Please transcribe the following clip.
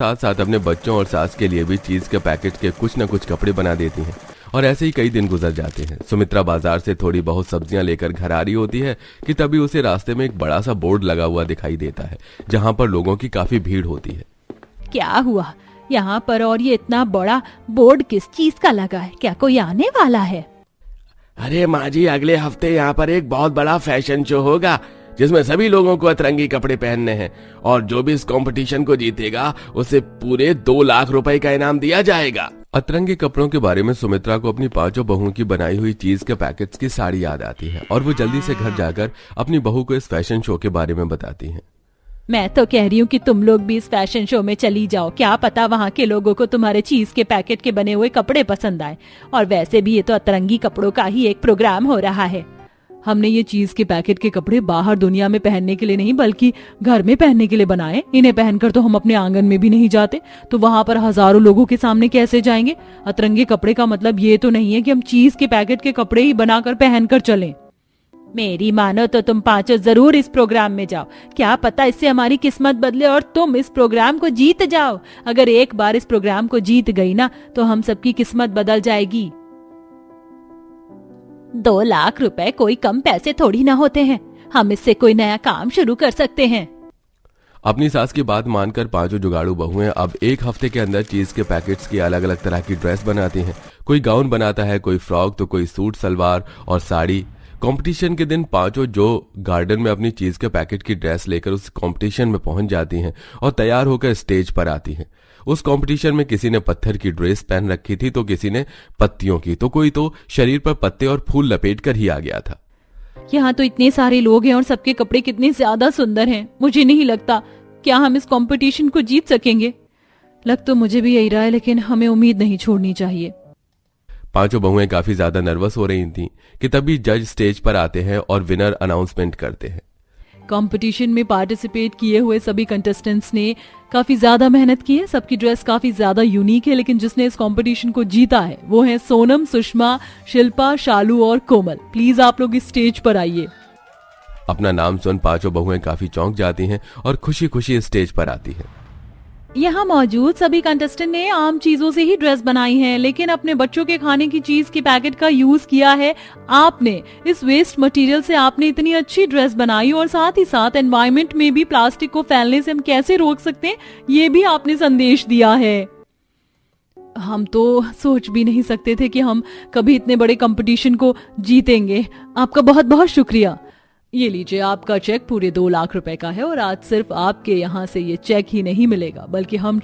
साथ साथ अपने बच्चों और सास के लिए भी चीज के पैकेट के कुछ न कुछ कपड़े बना देती हैं। और ऐसे ही कई दिन गुजर जाते हैं। सुमित्रा बाजार से थोड़ी बहुत सब्जियां लेकर घर आ रही होती है कि तभी उसे रास्ते में एक बड़ा सा बोर्ड लगा हुआ दिखाई देता है, जहां पर लोगों की काफी भीड़ होती है। क्या हुआ यहाँ पर, और ये इतना बड़ा बोर्ड किस चीज का लगा है? क्या कोई आने वाला है? अरे माँ जी, अगले हफ्ते यहाँ पर एक बहुत बड़ा फैशन शो होगा जिसमें सभी लोगों को अतरंगी कपड़े पहनने हैं, और जो भी इस कंपटीशन को जीतेगा उसे पूरे 2 लाख रुपए का इनाम दिया जाएगा। अतरंगी कपड़ों के बारे में सुमित्रा को अपनी 5 बहुओं की बनाई हुई चीज के पैकेट्स की साड़ी याद आती है और वो जल्दी से घर जाकर अपनी बहू को इस फैशन शो के बारे में बताती है। मैं तो कह रही हूँ कि तुम लोग भी इस फैशन शो में चली जाओ। क्या पता वहाँ के लोगों को तुम्हारे चीज के पैकेट के बने हुए कपड़े पसंद आए। और वैसे भी ये तो अतरंगी कपड़ों का ही एक प्रोग्राम हो रहा है। हमने ये चीज के पैकेट के कपड़े बाहर दुनिया में पहनने के लिए नहीं, बल्कि घर में पहनने के लिए बनाए। इन्हें पहनकर तो हम अपने आंगन में भी नहीं जाते, तो वहाँ पर हजारों लोगों के सामने कैसे जाएंगे? अतरंगी कपड़े का मतलब ये तो नहीं है कि हम चीज के पैकेट के कपड़े ही बनाकर पहनकर चलें। मेरी मानो तो तुम 5 जरूर इस प्रोग्राम में जाओ। क्या पता इससे हमारी किस्मत बदले और तुम इस प्रोग्राम को जीत जाओ। अगर एक बार इस प्रोग्राम को जीत गई ना, तो हम सबकी किस्मत बदल जाएगी। 2 लाख रुपए कोई कम पैसे थोड़ी ना होते हैं। हम इससे कोई नया काम शुरू कर सकते हैं। अपनी सास की बात मानकर 5 जुगाड़ू बहुएं अब एक हफ्ते के अंदर चीज के पैकेट्स की अलग अलग तरह की ड्रेस बनाती हैं। कोई गाउन बनाता है, कोई फ्रॉक, तो कोई सूट सलवार और साड़ी। कंपटीशन के दिन 5 जो गार्डन में अपनी चीज के पैकेट की ड्रेस लेकर उस कंपटीशन में पहुंच जाती हैं और तैयार होकर स्टेज पर आती हैं। उस कंपटीशन में किसी ने पत्थर की ड्रेस पहन रखी थी, तो किसी ने पत्तियों की, तो कोई तो शरीर पर पत्ते और फूल लपेट कर ही आ गया था। यहाँ तो इतने सारे लोग हैं और सबके कपड़े कितने ज्यादा सुंदर हैं। मुझे नहीं लगता क्या हम इस कंपटीशन को जीत सकेंगे। लग तो मुझे भी यही रहा है, लेकिन हमें उम्मीद नहीं छोड़नी चाहिए। 5 बहुएं काफी ज्यादा नर्वस हो रही थीं कि तभी जज स्टेज पर आते हैं और विनर अनाउंसमेंट करते हैं। कंपटीशन में पार्टिसिपेट किए हुए सभी कंटेस्टेंट्स ने काफी ज्यादा मेहनत की है। सबकी ड्रेस काफी ज्यादा यूनिक है, लेकिन जिसने इस कंपटीशन को जीता है वो है सोनम, सुषमा, शिल्पा, शालू और कोमल। प्लीज आप लोग इस स्टेज पर आइए। अपना नाम सुन 5 बहुएं काफी चौंक जाती हैं और खुशी खुशी स्टेज पर आती हैं। यहाँ मौजूद सभी कंटेस्टेंट ने आम चीजों से ही ड्रेस बनाई है, लेकिन अपने बच्चों के खाने की चीज के पैकेट का यूज किया है आपने। इस वेस्ट मटेरियल से आपने इतनी अच्छी ड्रेस बनाई, और साथ ही साथ एनवायरनमेंट में भी प्लास्टिक को फैलने से हम कैसे रोक सकते हैं, ये भी आपने संदेश दिया है। हम तो सोच भी नहीं सकते थे कि हम कभी इतने बड़े कंपटीशन को जीतेंगे। आपका बहुत बहुत शुक्रिया। ये लीजिए, आपका चेक पूरे 2 लाख रुपए का है। और आज सिर्फ आपके यहाँ से ये चेक ही नहीं मिलेगा, बल्कि हम